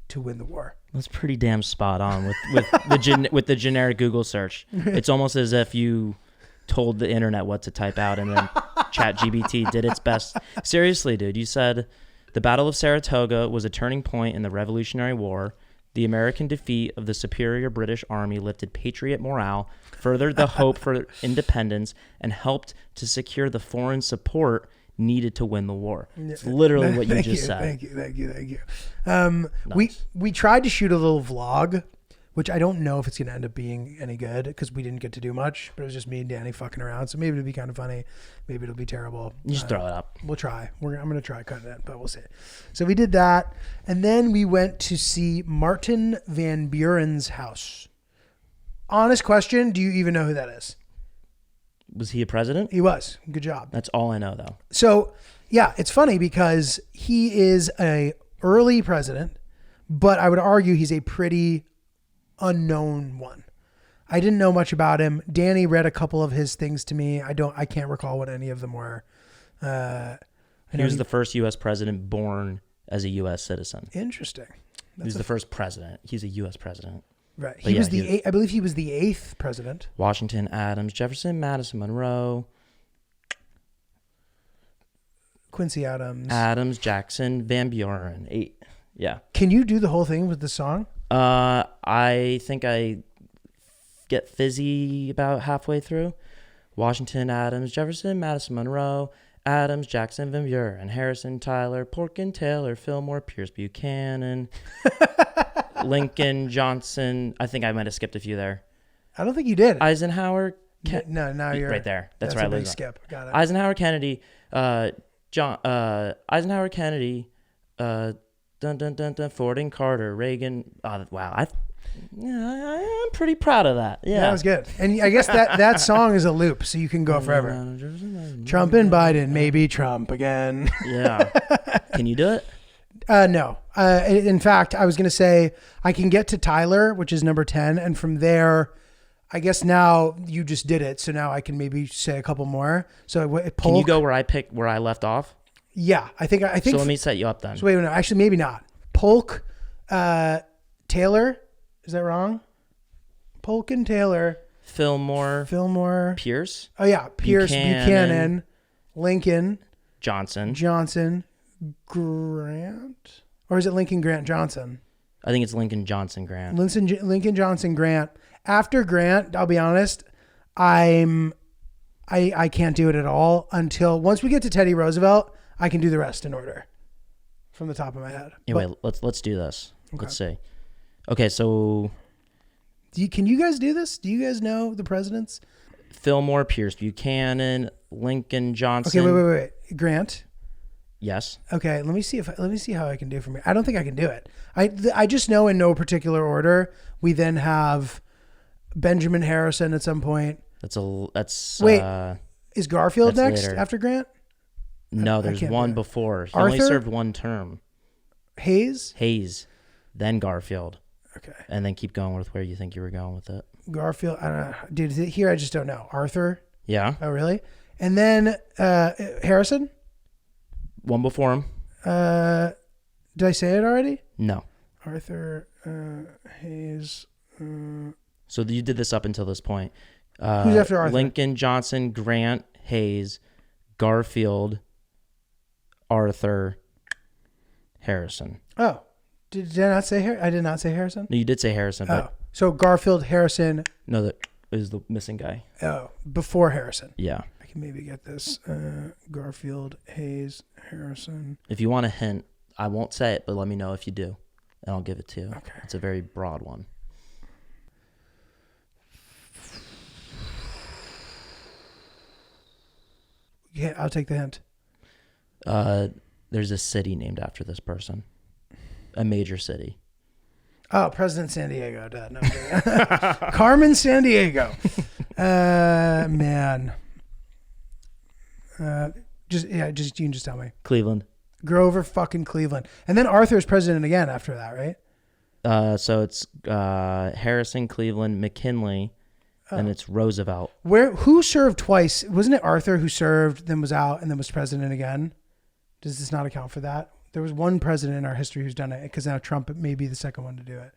to win the war. That's pretty damn spot on with the generic Google search. It's almost as if you told the internet what to type out and then ChatGPT did its best. Seriously, dude, you said The Battle of Saratoga was a turning point in the Revolutionary War. The American defeat of the superior British Army lifted patriot morale, furthered the hope for independence, and helped to secure the foreign support needed to win the war. It's literally what you just said. Thank you. We tried to shoot a little vlog, which I don't know if it's going to end up being any good because we didn't get to do much, but it was just me and Danny fucking around. So maybe it'll be kind of funny. Maybe it'll be terrible. You just throw it up. We'll try. I'm going to try cutting it, but we'll see. So we did that. And then we went to see Martin Van Buren's house. Honest question. Do you even know who that is? Was he a president? He was. Good job. That's all I know, though. So, yeah, it's funny because he is a early president, but I would argue he's a pretty unknown one. I didn't know much about him. Danny read a couple of his things to me. I can't recall what any of them were. He was the first U.S. president born as a U.S. citizen. Interesting. He was the first president. He's a U.S. president. Right. I believe he was the 8th president. Washington, Adams, Jefferson, Madison, Monroe, Quincy Adams. Adams, Jackson, Van Buren. 8. Yeah. Can you do the whole thing with the song? I think I get fizzy about halfway through. Washington, Adams, Jefferson, Madison, Monroe, Adams, Jackson, Van Buren, Harrison, Tyler, Porkin, Taylor, Fillmore, Pierce, Buchanan, Lincoln, Johnson. I think I might have skipped a few there. I don't think you did. Eisenhower. No, now you're right there. That's a right. big skip. Got it. Eisenhower, Kennedy, Eisenhower, Kennedy, Ford and Carter, Reagan. Wow, I'm pretty proud of that. Yeah, that was good. And I guess that song is a loop, so you can go forever. Trump and Biden, maybe Trump again. Yeah. Can you do it? No. In fact, I was going to say I can get to Tyler, which is number 10, and from there, I guess now you just did it, so now I can maybe say a couple more. So Polk, can you go where I left off? Yeah, I think. So let me set you up then. So wait, no, actually, maybe not. Polk, Taylor, is that wrong? Polk and Taylor. Fillmore. Pierce. Oh yeah, Pierce, Buchanan, Lincoln, Johnson, Grant, or is it Lincoln Grant Johnson? I think it's Lincoln Johnson Grant. Lincoln Johnson Grant. After Grant, I'll be honest, I can't do it at all until once we get to Teddy Roosevelt. I can do the rest in order from the top of my head. Anyway, let's do this. Okay. Let's see. Okay, so can you guys do this? Do you guys know the presidents? Fillmore, Pierce, Buchanan, Lincoln, Johnson. Okay, wait. Grant. Yes. Okay, let me see how I can do it from here. I don't think I can do it. I just know in no particular order. We then have Benjamin Harrison at some point. Wait. Is Garfield next later. After Grant? No, there's one before. He only served one term. Hayes, then Garfield. Okay. And then keep going with where you think you were going with it. Garfield, I don't know. Dude, here I just don't know. Arthur? Yeah. Oh, really? And then Harrison? One before him. Did I say it already? No. Arthur, Hayes. So you did this up until this point. Who's after Arthur? Lincoln, Johnson, Grant, Hayes, Garfield, Arthur, Harrison. Oh, did I not say I did not say Harrison? No, you did say Harrison. But so Garfield, Harrison. No, that is the missing guy. Oh, before Harrison. Yeah. I can maybe get this. Garfield, Hayes, Harrison. If you want a hint, I won't say it, but let me know if you do, and I'll give it to you. Okay. It's a very broad one. Yeah, I'll take the hint. There's a city named after this person. A major city. Oh, President San Diego. No, Carmen San Diego. Man. You can just tell me. Cleveland. Grover fucking Cleveland. And then Arthur's president again after that, right? So it's Harrison, Cleveland, McKinley, and it's Roosevelt. Who served twice? Wasn't it Arthur who served, then was out, and then was president again? Does this not account for that? There was one president in our history who's done it, because now Trump may be the second one to do it.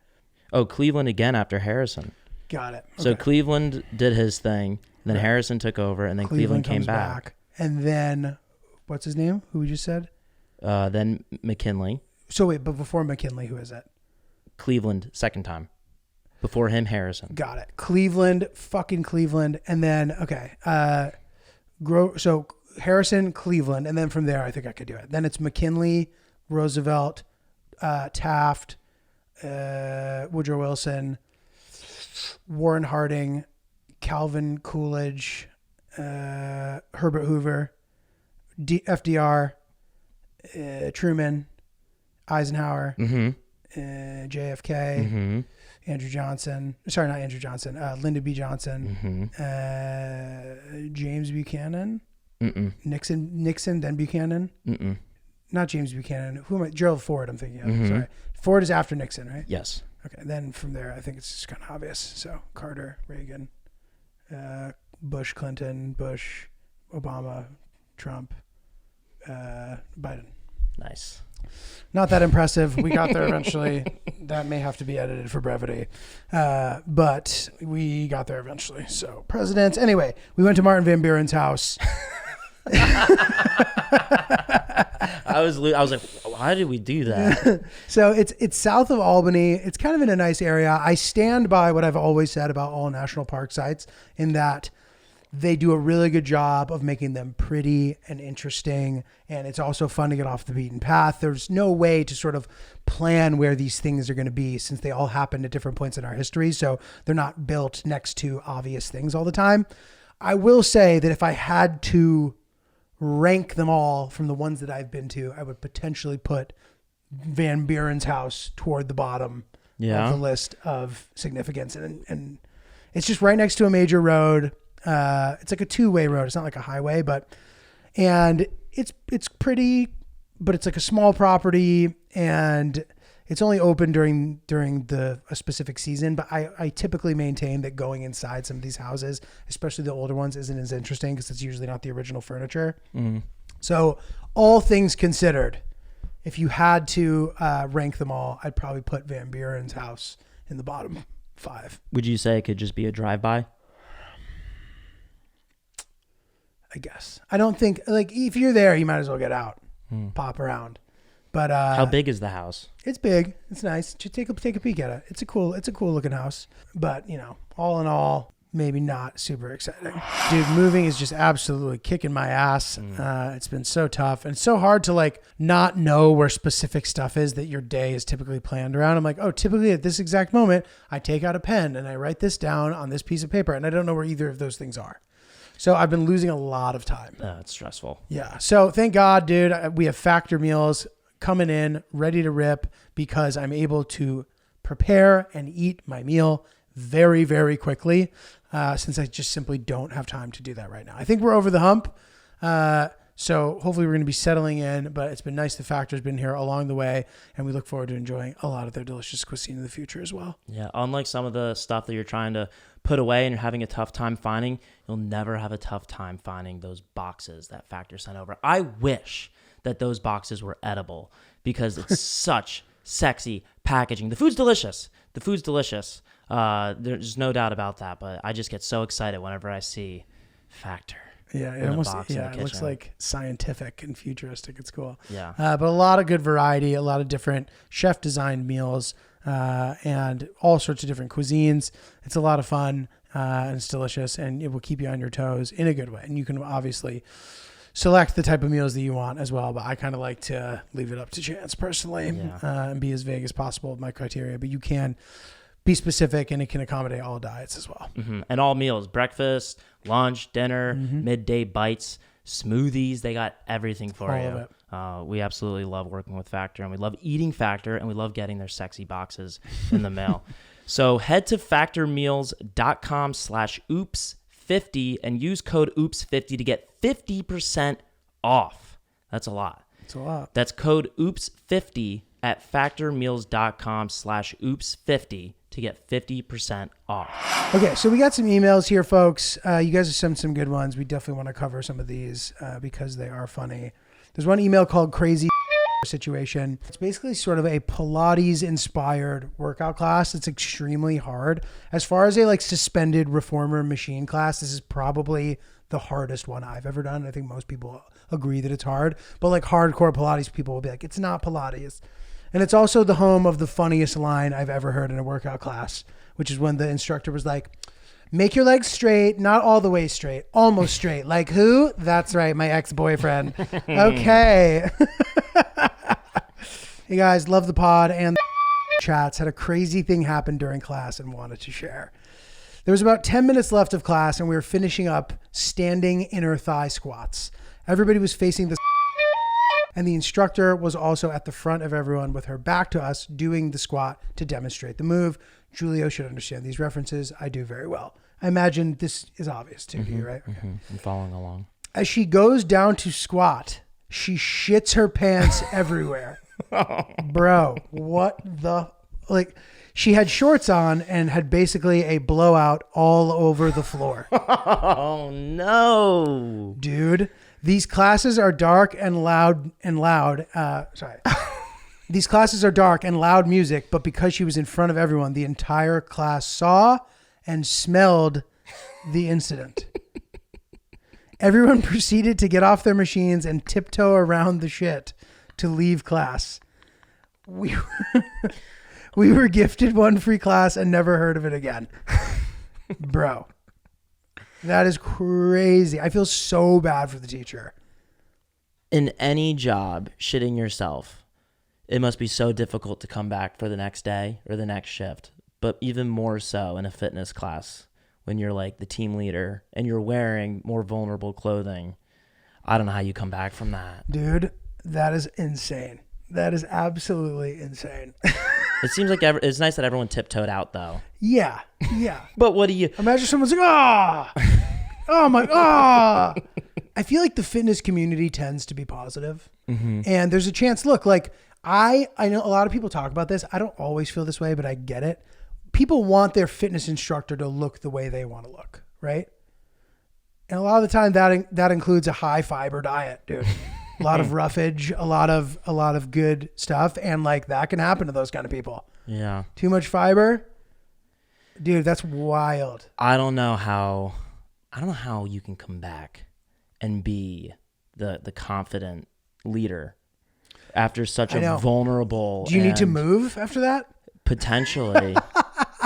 Oh, Cleveland again after Harrison. Got it. Okay. So Cleveland did his thing, then Harrison took over, and then Cleveland came back. And then, what's his name? Who we just said? Then McKinley. So wait, but before McKinley, who is that? Cleveland, second time. Before him, Harrison. Got it. Cleveland, fucking Cleveland. And then, okay. So Harrison, Cleveland. And then from there, I think I could do it. Then it's McKinley, Roosevelt, Taft, Woodrow Wilson, Warren Harding, Calvin Coolidge, Herbert Hoover, FDR, Truman, Eisenhower, JFK, Andrew Johnson. Sorry, not Andrew Johnson. Lyndon B. Johnson, James Buchanan, Nixon, then Buchanan. Not James Buchanan. Who am I? Gerald Ford, I'm thinking of. Sorry. Ford is after Nixon, right? Yes. Okay. Then from there, I think it's just kind of obvious. So Carter, Reagan, Bush, Clinton, Bush, Obama, Trump, Biden. Nice. Not that impressive. We got there eventually. That may have to be edited for brevity. But we got there eventually. So presidents. Anyway, we went to Martin Van Buren's house. I was like, why did we do that? So it's south of Albany. It's kind of in a nice area. I stand by what I've always said about all national park sites in that they do a really good job of making them pretty and interesting. And it's also fun to get off the beaten path. There's no way to sort of plan where these things are going to be since they all happened at different points in our history. So they're not built next to obvious things all the time. I will say that if I had to rank them all from the ones that I've been to, I would potentially put Van Buren's house toward the bottom of the list of significance. And it's just right next to a major road. It's like a two-way road. It's not like a highway, and it's pretty, but it's like a small property and it's only open during a specific season. But I typically maintain that going inside some of these houses, especially the older ones, isn't as interesting because it's usually not the original furniture. So all things considered, if you had to rank them all, I'd probably put Van Buren's house in the bottom 5. Would you say it could just be a drive-by? I guess. I don't think, like, if you're there, you might as well get out, pop around. But how big is the house? It's big. It's nice. Just take a peek at it. It's a cool looking house. But, all in all, maybe not super exciting. Dude, moving is just absolutely kicking my ass. It's been so tough and so hard to like not know where specific stuff is that your day is typically planned around. I'm like, oh, typically at this exact moment, I take out a pen and I write this down on this piece of paper, and I don't know where either of those things are. So I've been losing a lot of time. It's stressful. Yeah. So thank God, dude, we have Factor meals coming in ready to rip because I'm able to prepare and eat my meal very, very quickly since I just simply don't have time to do that right now. I think we're over the hump. So hopefully we're going to be settling in, but it's been nice. The Factor's been here along the way, and we look forward to enjoying a lot of their delicious cuisine in the future as well. Yeah. Unlike some of the stuff that you're trying to put away and you're having a tough time finding, you'll never have a tough time finding those boxes that Factor sent over. I wish that those boxes were edible because it's such sexy packaging. The food's delicious. There's no doubt about that, but I just get so excited whenever I see Factor. Yeah, it looks like scientific and futuristic. It's cool. Yeah. But a lot of good variety, a lot of different chef designed meals, and all sorts of different cuisines. It's a lot of fun, and it's delicious, and it will keep you on your toes in a good way. And you can obviously select the type of meals that you want as well, but I kind of like to leave it up to chance personally, and be as vague as possible with my criteria, but you can be specific and it can accommodate all diets as well. And all meals, breakfast, lunch, dinner, midday bites, smoothies, they got everything for all you. Of it. We absolutely love working with Factor, and we love eating Factor, and we love getting their sexy boxes in the mail. So head to factormeals.com/oops50 and use code oops50 to get 50% off. That's a lot. It's a lot. That's code oops50 at factormeals.com/oops50 to get 50% off. Okay, so we got some emails here, folks. You guys have sent some good ones. We definitely want to cover some of these because they are funny. There's one email called Crazy situation. It's basically sort of a Pilates inspired workout class. It's extremely hard. As far as a like suspended reformer machine class, this is probably the hardest one I've ever done. I think most people agree that it's hard, but like hardcore Pilates people will be like, it's not Pilates. And it's also the home of the funniest line I've ever heard in a workout class, which is when the instructor was like, make your legs straight, not all the way straight, almost straight. Like who? That's right, my ex-boyfriend. Okay. Hey guys, love the pod and chats. Had a crazy thing happen during class and wanted to share. There was about 10 minutes left of class and we were finishing up standing inner thigh squats. Everybody was facing the and the instructor was also at the front of everyone with her back to us doing the squat to demonstrate the move. Giulio should understand these references. I do very well. I imagine this is obvious to you, right? Okay. I'm following along. As she goes down to squat, she shits her pants everywhere. Bro, what the... Like, she had shorts on and had basically a blowout all over the floor. Oh, no. Dude, these classes are dark and loud. These classes are dark and loud music, but because she was in front of everyone, the entire class saw and smelled the incident. Everyone proceeded to get off their machines and tiptoe around the shit to leave class. We were gifted one free class and never heard of it again. Bro, that is crazy. I feel so bad for the teacher. In any job, shitting yourself, it must be so difficult to come back for the next day or the next shift, but even more so in a fitness class when you're like the team leader and you're wearing more vulnerable clothing. I don't know how you come back from that. Dude, that is insane. That is absolutely insane. It seems like it's nice that everyone tiptoed out though. Yeah. But what do you... Imagine someone's like, oh my. I feel like the fitness community tends to be positive. Mm-hmm. And there's a chance, look, like I know a lot of people talk about this. I don't always feel this way, but I get it. People want their fitness instructor to look the way they want to look, right? And a lot of the time that includes a high fiber diet, dude. A lot of roughage, a lot of good stuff, and like that can happen to those kind of people. Yeah. Too much fiber, dude. That's wild. I don't know how you can come back and be the confident leader after such a vulnerable. Do you need to move after that? Potentially.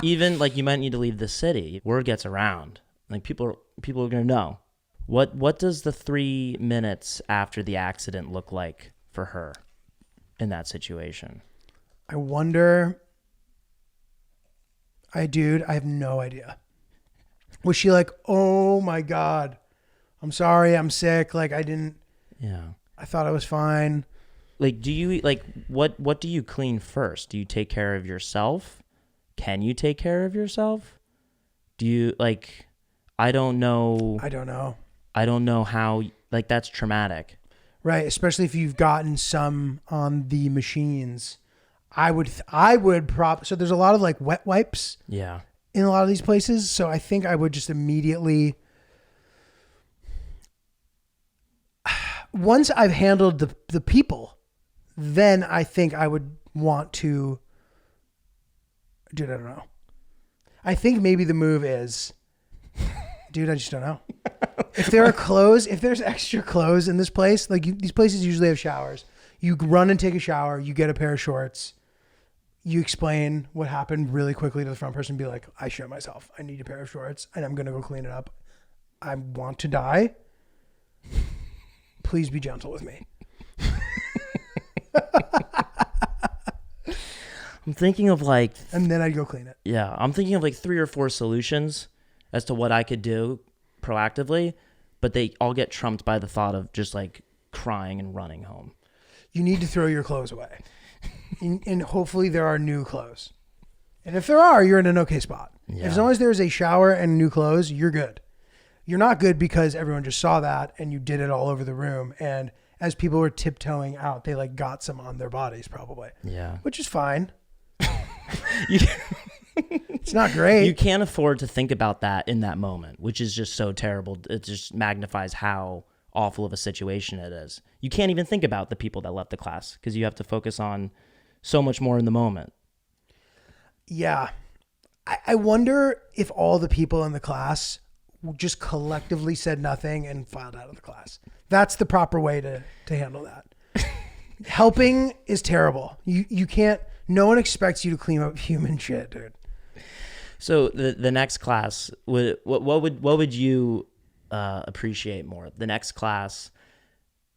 Even like you might need to leave the city. Word gets around. Like people are going to know. What does the 3 minutes after the accident look like for her in that situation? I wonder. I have no idea. Was she like, oh my God, I'm sorry, I'm sick. Like I thought I was fine. Like, do you what do you clean first? Do you take care of yourself? Can you take care of yourself? Do you I don't know how, like, that's traumatic. Right. Especially if you've gotten some on the machines. I would so there's a lot of like wet wipes. Yeah. In a lot of these places. So I think I would just immediately, once I've handled the people, then I think I would want to, dude, I don't know. I think maybe the move is, dude, I just don't know. If there's extra clothes in this place, like these places usually have showers. You run and take a shower, you get a pair of shorts, you explain what happened really quickly to the front person, be like, I shit myself. I need a pair of shorts and I'm going to go clean it up. I want to die. Please be gentle with me. I'm thinking of and then I'd go clean it. Yeah. I'm thinking of 3 or 4 solutions as to what I could do proactively, but they all get trumped by the thought of just crying and running home. You need to throw your clothes away. And hopefully there are new clothes. And if there are, you're in an okay spot. Yeah. As long as there's a shower and new clothes, you're good. You're not good because everyone just saw that and you did it all over the room. And as people were tiptoeing out, they got some on their bodies probably. Yeah. Which is fine. It's not great. You can't afford to think about that in that moment, which is just so terrible. It just magnifies how awful of a situation it is. You can't even think about the people that left the class because you have to focus on so much more in the moment. Yeah. I wonder if all the people in the class just collectively said nothing and filed out of the class. That's the proper way to handle that. Helping is terrible. You can't, no one expects you to clean up human shit, dude. So the next class, what would you appreciate more? The next class,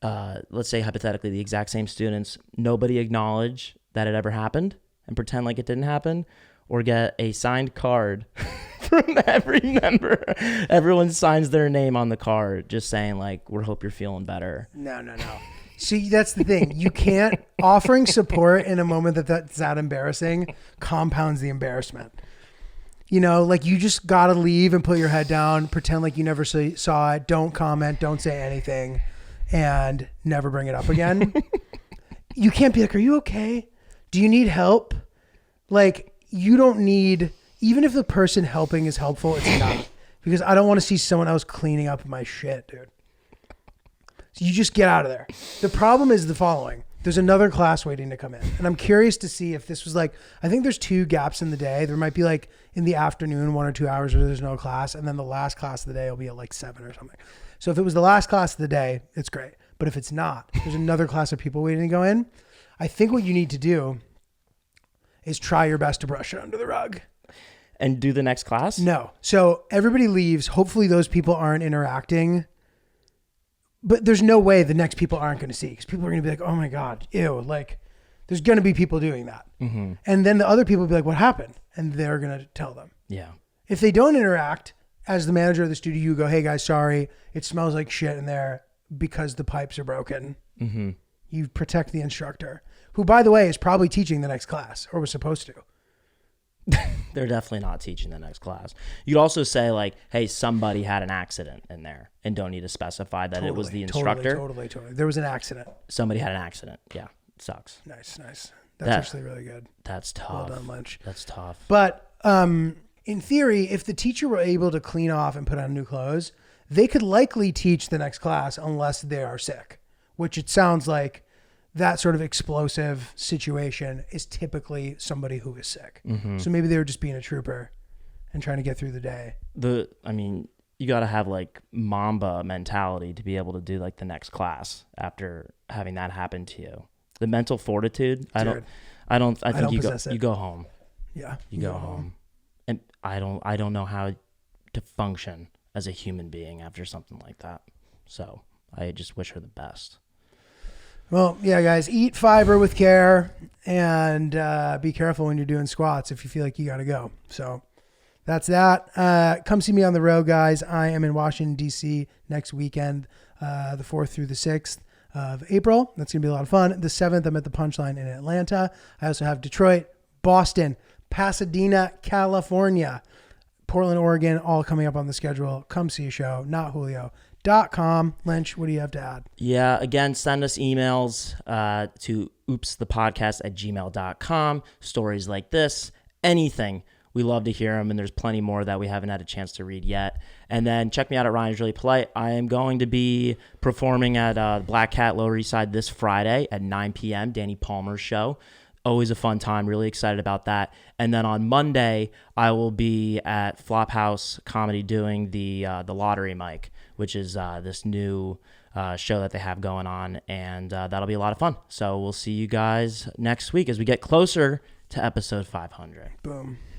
let's say hypothetically the exact same students, nobody acknowledge that it ever happened and pretend like it didn't happen, or get a signed card from every member. Everyone signs their name on the card just saying like, we hope you're feeling better. No. See, that's the thing. You can't, offering support in a moment that's that embarrassing compounds the embarrassment. You know, like you just got to leave and put your head down, pretend like you never saw it. Don't comment, don't say anything, and never bring it up again. You can't be like, are you okay? Do you need help? Like, you don't need, even if the person helping is helpful, it's not. Because I don't want to see someone else cleaning up my shit, dude. So you just get out of there. The problem is the following. There's another class waiting to come in. And I'm curious to see if this was like, I think there's 2 gaps in the day. There might be like in the afternoon, 1 or 2 hours where there's no class. And then the last class of the day will be at like 7 or something. So if it was the last class of the day, it's great. But if it's not, there's another class of people waiting to go in. I think what you need to do is try your best to brush it under the rug. And do the next class? No. So everybody leaves. Hopefully those people aren't interacting. But there's no way the next people aren't going to see, because people are going to be like, oh my God, ew. Like, there's going to be people doing that. Mm-hmm. And then the other people will be like, what happened? And they're going to tell them. Yeah. If they don't interact, as the manager of the studio, you go, hey guys, sorry, it smells like shit in there because the pipes are broken. Mm-hmm. You protect the instructor, who, by the way, is probably teaching the next class, or was supposed to. They're definitely not teaching the next class. You'd also say like, hey, somebody had an accident in there, and don't need to specify that it was the instructor. Totally. There was an accident. Somebody had an accident. Yeah, it sucks. Nice. That's actually really good. That's tough. Well done, Lynch. That's tough. But in theory, if the teacher were able to clean off and put on new clothes, they could likely teach the next class unless they are sick, which it sounds like that sort of explosive situation is typically somebody who is sick. Mm-hmm. So maybe they were just being a trooper and trying to get through the day. You got to have like Mamba mentality to be able to do like the next class after having that happen to you. The mental fortitude. I think you go home. Yeah. You go home. And I don't know how to function as a human being after something like that. So I just wish her the best. Well, yeah, guys, eat fiber with care, and be careful when you're doing squats if you feel like you got to go. So that's that. Come see me on the road, guys. I am in Washington, D.C. next weekend, the 4th through the 6th of April. That's going to be a lot of fun. The 7th, I'm at the Punchline in Atlanta. I also have Detroit, Boston, Pasadena, California, Portland, Oregon, all coming up on the schedule. Come see a show, notjulio.com. Lynch, what do you have to add? Yeah, again, send us emails to oopsthepodcast@gmail.com. Stories like this, anything. We love to hear them, and there's plenty more that we haven't had a chance to read yet. And then check me out at Ryan's Really Polite. I am going to be performing at Black Cat Lower East Side this Friday at 9 p.m., Danny Palmer's show. Always a fun time. Really excited about that. And then on Monday, I will be at Flophouse Comedy doing the Lottery Mic, which is this new show that they have going on, and that'll be a lot of fun. So we'll see you guys next week as we get closer to episode 500. Boom.